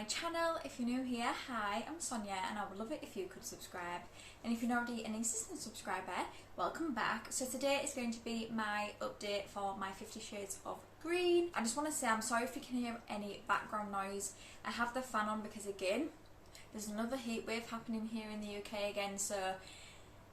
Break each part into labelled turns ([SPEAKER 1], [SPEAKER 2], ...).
[SPEAKER 1] my channel. If you're new here, hi, I'm Sonia and I would love it if you could subscribe. And if you're not already an existing subscriber, welcome back. So today is going to be my update for my 50 Shades of Green. I just want to say I'm sorry if you can hear any background noise. I have the fan on because again, there's another heat wave happening here in the UK again, so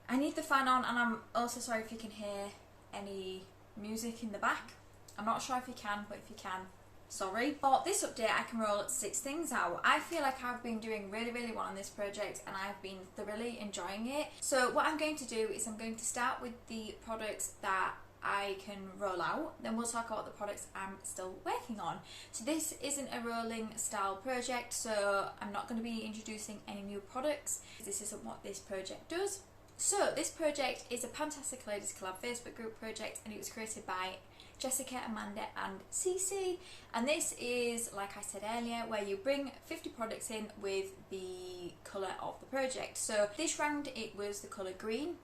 [SPEAKER 1] I need the fan on, and I'm also sorry if you can hear any music in the back. I'm not sure if you can, but if you can, sorry. For this update, I can roll 6 things out. I feel like I've been doing really well on this project and I've been thoroughly enjoying it. So what I'm going to do is I'm going to start with the products that I can roll out, then we'll talk about the products I'm still working on. So this isn't a rolling style project, so I'm not going to be introducing any new products. This isn't what this project does. So this project is a PANtastic Ladies Collab Facebook group project, and it was created by Jessica, Amanda and Cece, and this is, like I said earlier, where you bring 50 products in with the colour of the project. So this round it was the colour green,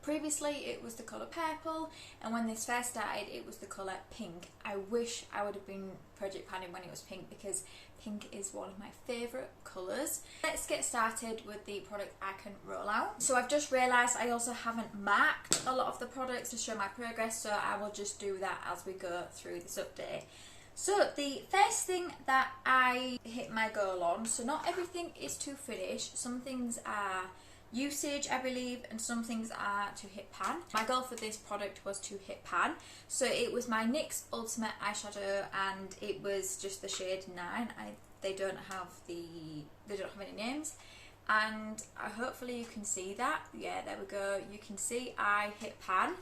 [SPEAKER 1] previously it was the colour purple, and when this first started it was the colour pink. I wish I would have been project planning when it was pink because pink is one of my favourite colours. Let's get started with the product I can roll out. So I've just realised I also haven't marked a lot of the products to show my progress, so I will just do that as we go through this update. So the first thing that I hit my goal on, so not everything is to finish, some things are usage I believe and some things are to hit pan. My goal for this product was to hit pan, so it was my NYX Ultimate eyeshadow and it was just the shade 9. They don't have any names, and hopefully you can see that. Yeah, there we go, you can see I hit pan.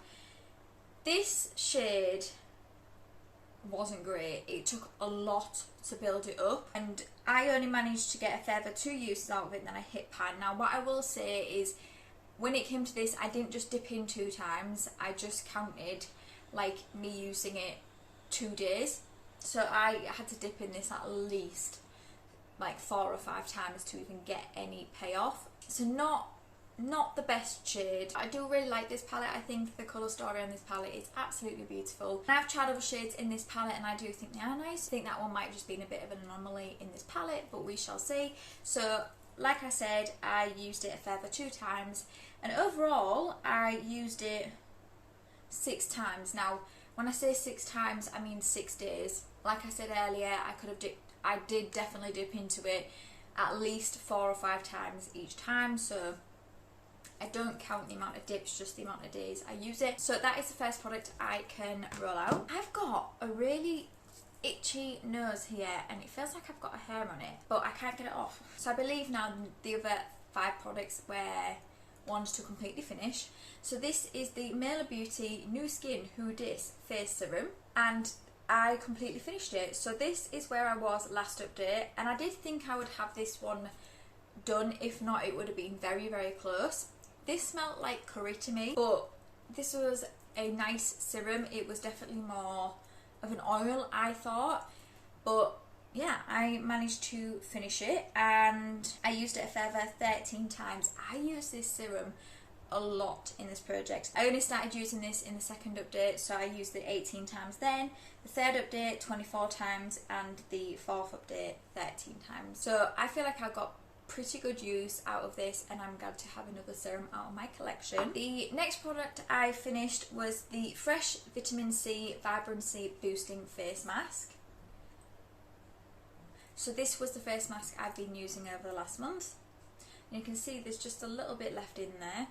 [SPEAKER 1] This shade wasn't great, it took a lot to build it up and I only managed to get a further 2 uses out of it, then I hit pan. Now what I will say is when it came to this, I didn't just dip in 2 times, I just counted like me using it 2 days, so I had to dip in this at least like 4 or 5 times to even get any payoff. So not the best shade. I do really like this palette. I think the colour story on this palette is absolutely beautiful. I've tried other shades in this palette and I do think they are nice. I think that one might have just been a bit of an anomaly in this palette, but we shall see. So like I said, I used it a further 2 times and overall I used it 6 times. Now when I say 6 times I mean 6 days. Like I said earlier, I did definitely dip into it at least 4 or 5 times each time, so I don't count the amount of dips, just the amount of days I use it. So that is the first product I can roll out. I've got a really itchy nose here and it feels like I've got a hair on it, but I can't get it off. So I believe now the other 5 products were ones to completely finish. So this is the Mela Beauty New Skin Who Dis Face Serum and I completely finished it. So this is where I was last update and I did think I would have this one done, if not it would have been very close. This smelled like curry to me, but this was a nice serum. It was definitely more of an oil, I thought, but yeah, I managed to finish it and I used it a further 13 times. I used this serum a lot in this project. I only started using this in the 2nd update, so I used it 18 times then, the 3rd update 24 times and the 4th update 13 times. So I feel like I got pretty good use out of this and I'm glad to have another serum out of my collection. The next product I finished was the Fresh Vitamin C Vibrancy Boosting Face Mask. So this was the face mask I've been using over the last month. And you can see there's just a little bit left in there.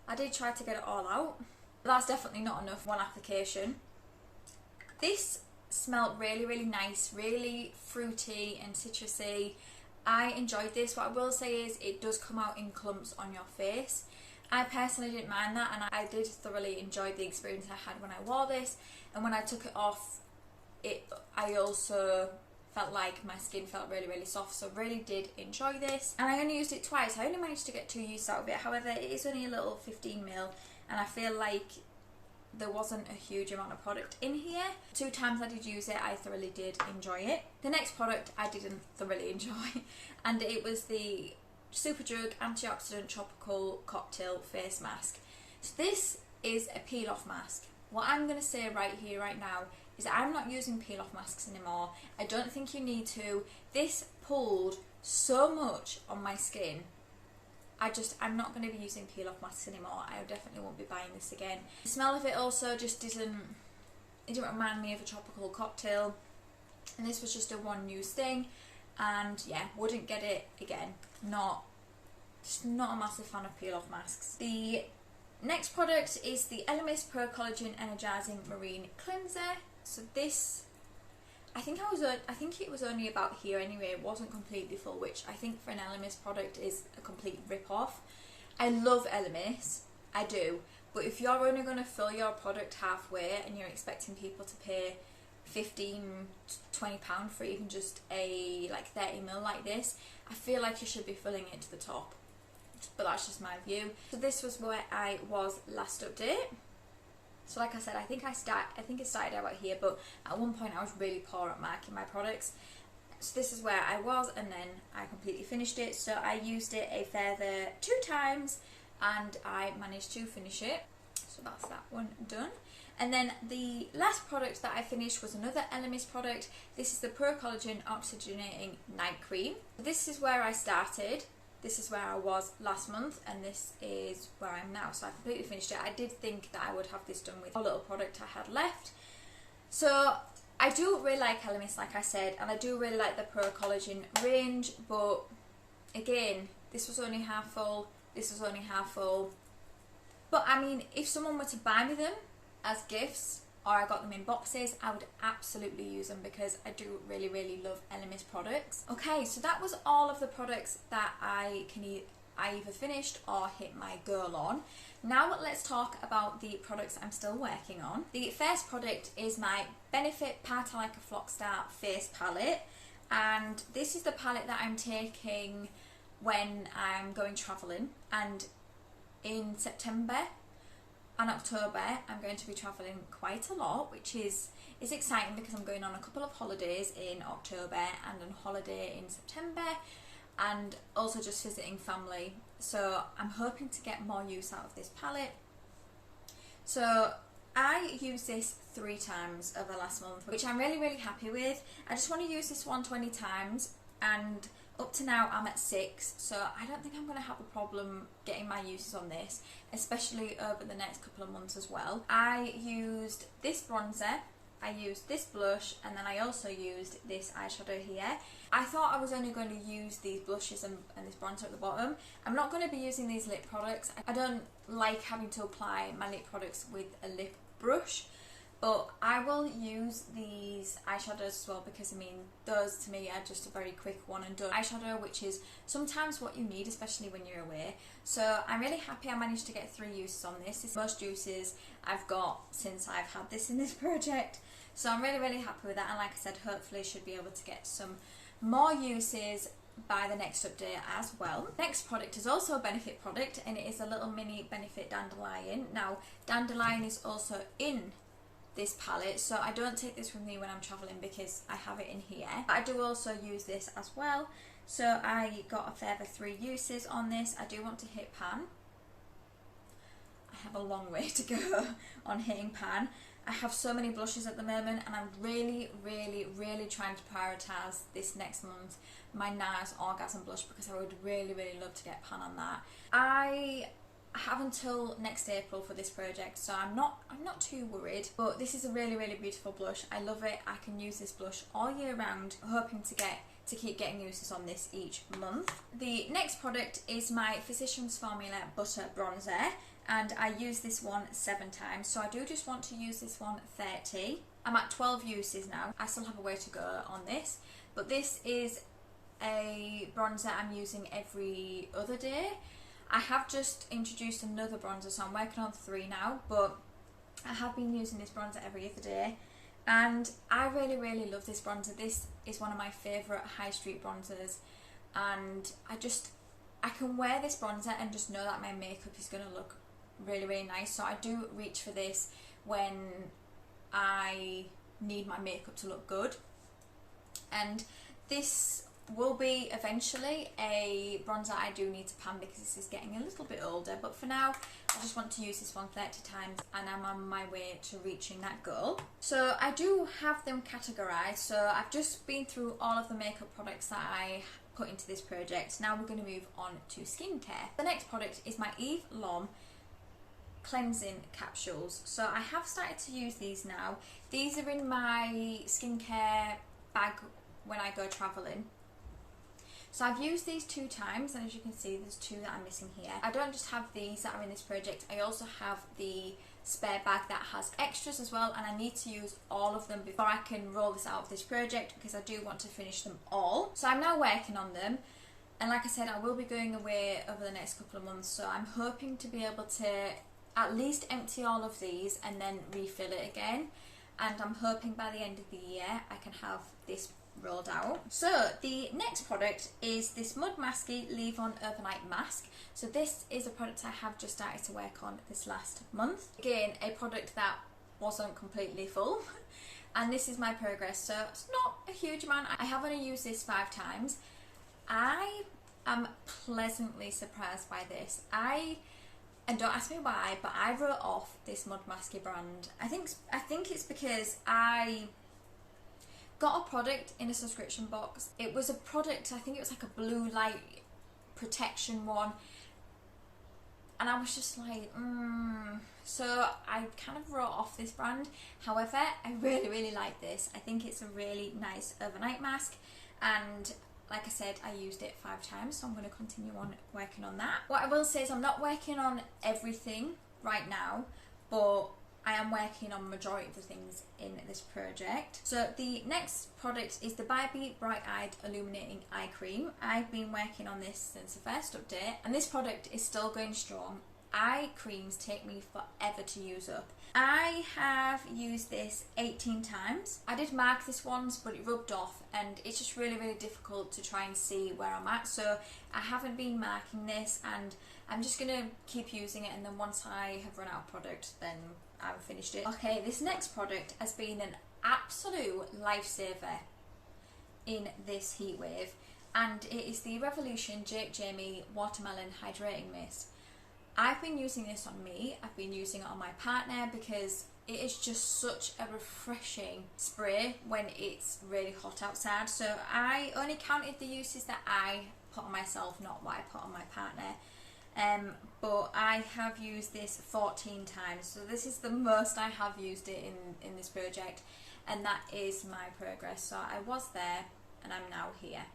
[SPEAKER 1] I did try to get it all out, but that's definitely not enough one application. This smelled really nice, really fruity and citrusy. I enjoyed this. What I will say is it does come out in clumps on your face. I personally didn't mind that and I did thoroughly enjoy the experience I had when I wore this, and when I took it off I also felt like my skin felt really soft, so really did enjoy this. And I only used it twice. I only managed to get 2 uses out of it. However, it is only a little 15ml and I feel like there wasn't a huge amount of product in here. 2 times I did use it, I thoroughly did enjoy it. The next product I didn't thoroughly enjoy and it was the Superdrug Antioxidant Tropical Cocktail Face Mask. So this is a peel off mask. What I'm going to say right here right now is that I'm not using peel off masks anymore. I don't think you need to. This pulled so much on my skin. I'm not going to be using peel off masks anymore. I definitely won't be buying this again. The smell of it also just it didn't remind me of a tropical cocktail, and this was just a one use thing, and yeah, wouldn't get it again. Just not a massive fan of peel off masks. The next product is the Elemis Pro Collagen Energizing Marine Cleanser. So this, I think it was only about here anyway. It wasn't completely full, which I think for an Elemis product is a complete rip-off. I love Elemis, I do, but if you're only going to fill your product halfway and you're expecting people to pay £15 to £20 for even just a like 30ml like this, I feel like you should be filling it to the top. But that's just my view. So this was where I was last update. So like I said, I think it started out here, but at one point I was really poor at marking my products. So this is where I was, and then I completely finished it. So I used it a further 2 times and I managed to finish it. So that's that one done. And then the last product that I finished was another Elemis product. This is the Pro Collagen Oxygenating Night Cream. This is where I started. This is where I was last month, and this is where I am now. So I completely finished it. I did think that I would have this done with a little product I had left. So I do really like Elemis, like I said, and I do really like the Pro Collagen range, but again, this was only half full, this was only half full. But I mean, if someone were to buy me them as gifts, or I got them in boxes, I would absolutely use them because I do really, really love Elemis products. Okay, so that was all of the products that I either finished or hit my goal on. Now let's talk about the products I'm still working on. The first product is my Benefit Party Like a Flock Star Face Palette, and this is the palette that I'm taking when I'm going travelling, and in September and October I'm going to be travelling quite a lot, which is exciting because I'm going on a couple of holidays in October and on holiday in September, and also just visiting family. So I'm hoping to get more use out of this palette. So I used this 3 times over last month, which I'm really, really happy with. I just want to use this one 20 times, and up to now I'm at 6, so I don't think I'm going to have a problem getting my uses on this, especially over the next couple of months as well. I used this bronzer, I used this blush, and then I also used this eyeshadow here. I thought I was only going to use these blushes and this bronzer at the bottom. I'm not going to be using these lip products. I don't like having to apply my lip products with a lip brush, but I will use these eyeshadows as well, because I mean, those to me are just a very quick one and done eyeshadow, which is sometimes what you need, especially when you're away. So I'm really happy I managed to get 3 uses on this. This is the most uses I've got since I've had this in this project. So I'm really, really happy with that, and like I said, hopefully should be able to get some more uses by the next update as well. Next product is also a Benefit product, and it is a little mini Benefit Dandelion. Now, Dandelion is also in this palette, so I don't take this with me when I'm travelling because I have it in here. But I do also use this as well, so I got a further 3 uses on this. I do want to hit pan. I have a long way to go on hitting pan. I have so many blushes at the moment, and I'm really, really, really trying to prioritise this next month my NARS Orgasm blush, because I would really, really love to get pan on that. I have until next April for this project, so I'm not too worried, but this is a really, really beautiful blush. I love it. I can use this blush all year round, hoping to keep getting uses on this each month. The next product is my Physicians Formula Butter Bronzer, and I use this one 7 times, so I do just want to use this one 30. I'm at 12 uses now. I still have a way to go on this, but this is a bronzer I'm using every other day. I have just introduced another bronzer, so I'm working on 3 now, but I have been using this bronzer every other day, and I really, really love this bronzer. This is one of my favourite high street bronzers, and I can wear this bronzer and just know that my makeup is going to look really, really nice. So I do reach for this when I need my makeup to look good, and this will be eventually a bronzer I do need to pan because this is getting a little bit older, but for now I just want to use this one 30 times and I'm on my way to reaching that goal. So I do have them categorised, so I've just been through all of the makeup products that I put into this project. Now we're going to move on to skincare. The next product is my Eve Lom cleansing capsules. So I have started to use these now. These are in my skincare bag when I go travelling. So I've used these 2 times, and as you can see there's 2 that I'm missing here. I don't just have these that are in this project, I also have the spare bag that has extras as well, and I need to use all of them before I can roll this out of this project because I do want to finish them all. So I'm now working on them, and like I said, I will be going away over the next couple of months, so I'm hoping to be able to at least empty all of these and then refill it again, and I'm hoping by the end of the year I can have this rolled out. So the next product is this Mud Masky Levon Overnight Mask. So this is a product I have just started to work on this last month. Again, a product that wasn't completely full and this is my progress, so it's not a huge amount. I have only used this 5 times. I am pleasantly surprised by this. And don't ask me why, but I wrote off this Mud Masky brand. I think it's because I got a product in a subscription box. It was a product, I think it was like a blue light protection one, and I was just like, So I kind of wrote off this brand. However, I really like this. I think it's a really nice overnight mask, and like I said, I used it 5 times, so I'm going to continue on working on that. What I will say is I'm not working on everything right now, but I am working on majority of the things in this project. So the next product is the Bybee Bright Eyed Illuminating Eye Cream. I've been working on this since the first update, and this product is still going strong. Eye creams take me forever to use up. I have used this 18 times. I did mark this once, but it rubbed off, and it's just really difficult to try and see where I'm at. So I haven't been marking this, and I'm just gonna keep using it, and then once I have run out of product, then I've finished it. Okay, this next product has been an absolute lifesaver in this heat wave, and it is the Revolution Jake Jamie Watermelon Hydrating Mist. I've been using this on me, I've been using it on my partner because it is just such a refreshing spray when it's really hot outside. So I only counted the uses that I put on myself, not what I put on my partner. But I have used this 14 times, so this is the most I have used it in this project, and that is my progress. So I was there and I'm now here.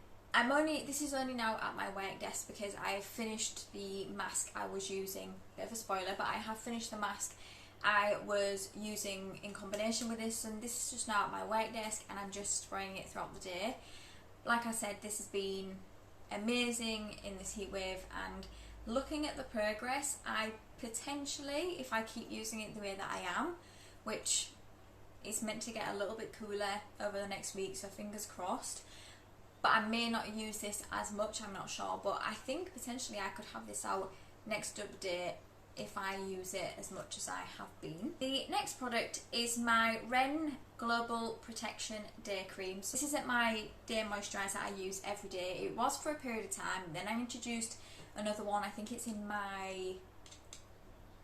[SPEAKER 1] This is only now at my work desk because I finished the mask I was using. Bit of a spoiler, but I have finished the mask I was using in combination with this, and this is just now at my work desk and I'm just spraying it throughout the day. Like I said, this has been amazing in this heat wave, and looking at the progress, I potentially, if I keep using it the way that I am, which is meant to get a little bit cooler over the next week, so fingers crossed, but I may not use this as much, I'm not sure, but I think potentially I could have this out next update if I use it as much as I have been. The next product is my Ren Global Protection Day Cream. So this isn't my day moisturiser I use every day. It was for a period of time, then I introduced another one. I think it's in my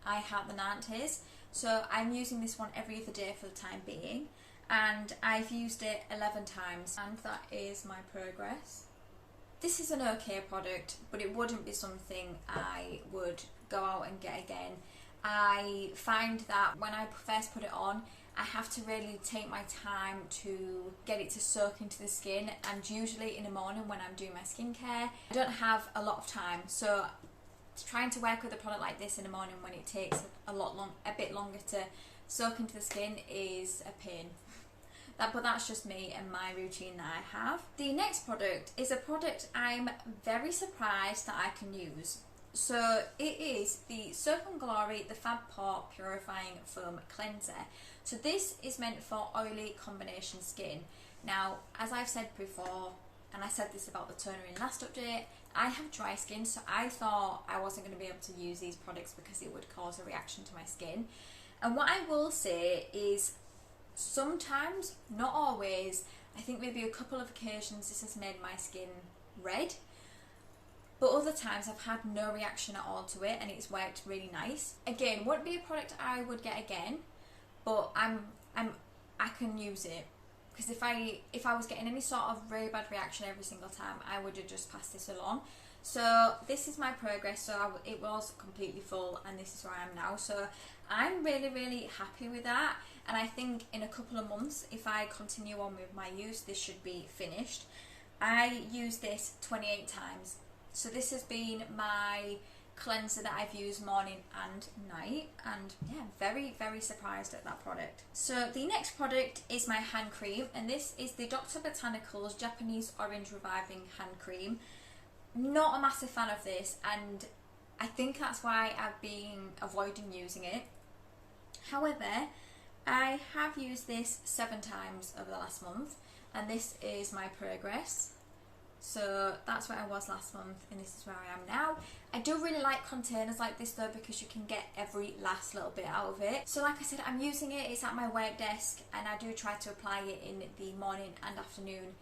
[SPEAKER 1] I Heart the 90s. So I'm using this one every other day for the time being, and I've used it 11 times, and that is my progress. This is an okay product, but it wouldn't be something I would go out and get again. I find that when I first put it on, I have to really take my time to get it to soak into the skin, and usually in the morning when I'm doing my skincare, I don't have a lot of time, so trying to work with a product like this in the morning when it takes a bit longer to soak into the skin is a pain. But that's just me and my routine that I have. The next product is a product I'm very surprised that I can use. So it is the Soap & Glory The Fab Pore Purifying Foam Cleanser. So this is meant for oily combination skin. Now, as I've said before, and I said this about the toner in last update, I have dry skin, so I thought I wasn't going to be able to use these products because it would cause a reaction to my skin. And what I will say is sometimes, not always, I think maybe a couple of occasions this has made my skin red, but other times I've had no reaction at all to it and it's worked really nice. Again, wouldn't be a product I would get again, but I can use it, because if I was getting any sort of really bad reaction every single time, I would have just passed this along. So this is my progress. So it was completely full and this is where I am now. So I'm really, really happy with that. And I think in a couple of months, if I continue on with my use, this should be finished. I use this 28 times. So this has been my cleanser that I've used morning and night, and yeah, very, very surprised at that product. So the next product is my hand cream, and this is the Dr. Botanicals Japanese Orange Reviving Hand Cream. Not a massive fan of this, and I think that's why I've been avoiding using it. However, I have used this 7 times over the last month, and this is my progress. So that's where I was last month and this is where I am now. I do really like containers like this though, because you can get every last little bit out of it. So like I said, I'm using it, it's at my work desk, and I do try to apply it in the morning and afternoon,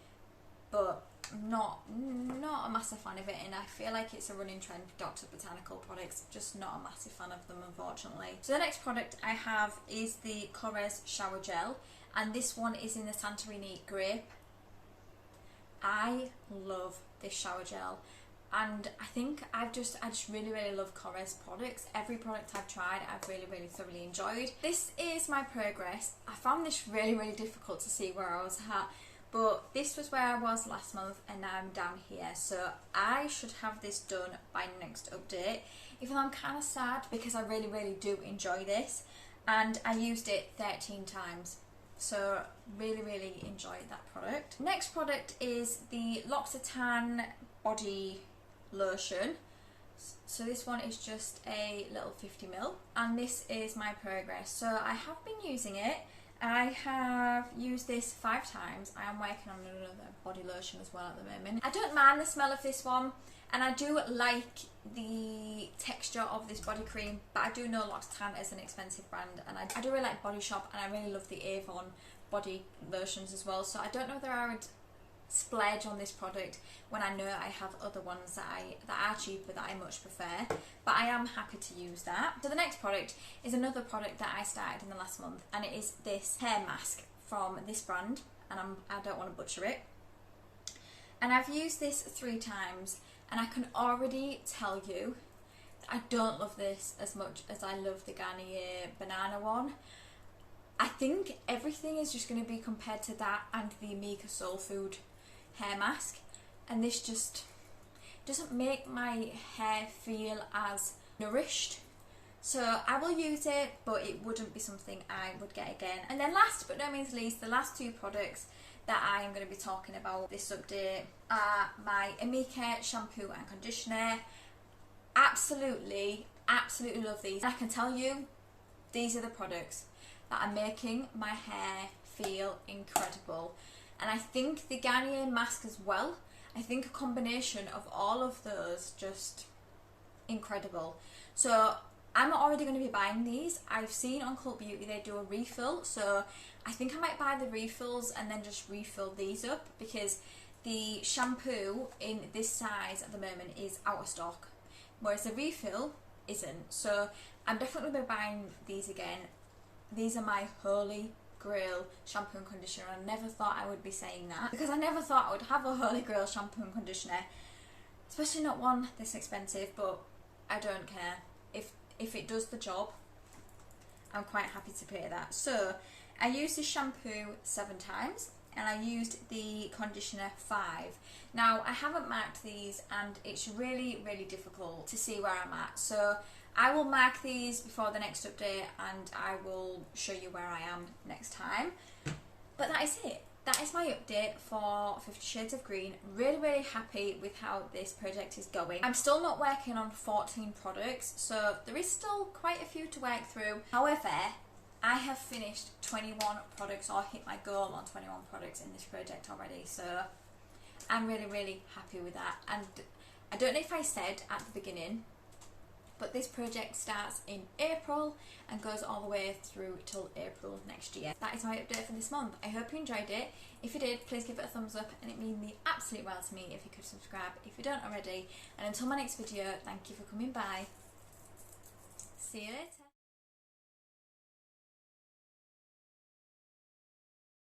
[SPEAKER 1] but not a massive fan of it, and I feel like it's a running trend for Dr. Botanical products. Just not a massive fan of them, unfortunately. So the next product I have is the Korres Shower Gel, and this one is in the Santorini Grape. I love this shower gel, and I think I just really, really love Korres products. Every product I've tried, I've really, really thoroughly enjoyed. This is my progress. I found this really, really difficult to see where I was at, but this was where I was last month and now I'm down here. So I should have this done by next update, even though I'm kind of sad because I really, really do enjoy this, and I used it 13 times. So really, really enjoyed that product. Next product is the L'Occitane body lotion. So this one is just a little 50ml, and this is my progress. So I have been using it. I have used this 5 times. I am working on another body lotion as well at the moment. I don't mind the smell of this one, and I do like the texture of this body cream, but I do know L'Occitane is an expensive brand, and I do really like Body Shop, and I really love the Avon body lotions as well. So I don't know whether I would splurge on this product when I know I have other ones that are cheaper that I much prefer, but I am happy to use that. So the next product is another product that I started in the last month, and it is this hair mask from this brand, and I don't want to butcher it. And I've used this 3 times, and I can already tell you that I don't love this as much as I love the Garnier banana one. I think everything is just going to be compared to that and the Amica Soul Food hair mask, and this just doesn't make my hair feel as nourished. So I will use it, but it wouldn't be something I would get again. And then last but no means least, the last 2 products that I am going to be talking about this update are my Amica shampoo and conditioner. Absolutely love these. And I can tell you, these are the products that are making my hair feel incredible. And I think the Garnier mask as well, I think a combination of all of those, just incredible. So I'm already going to be buying these. I've seen on Cult Beauty they do a refill, so I think I might buy the refills and then just refill these up, because the shampoo in this size at the moment is out of stock, whereas the refill isn't. So I'm definitely going to be buying these again. These are my holy grail shampoo and conditioner. I never thought I would be saying that, because I never thought I would have a holy grail shampoo and conditioner, especially not one this expensive, but I don't care. If it does the job, I'm quite happy to pay that. So I used the shampoo 7 times and I used the conditioner 5. Now I haven't marked these, and it's really, really difficult to see where I'm at. So I will mark these before the next update and I will show you where I am next time. But that is it. That is my update for 50 Shades of Green. Really, really happy with how this project is going. I'm still not working on 14 products, so there is still quite a few to work through. However, I have finished 21 products, or hit my goal on 21 products in this project already, so I'm really, really happy with that. And I don't know if I said at the beginning, But this project starts in April and goes all the way through till April next year. That is my update for this month. I hope you enjoyed it. If you did, please give it a thumbs up, and it means the absolute world to me if you could subscribe if you don't already. And until my next video, thank you for coming by. See you later.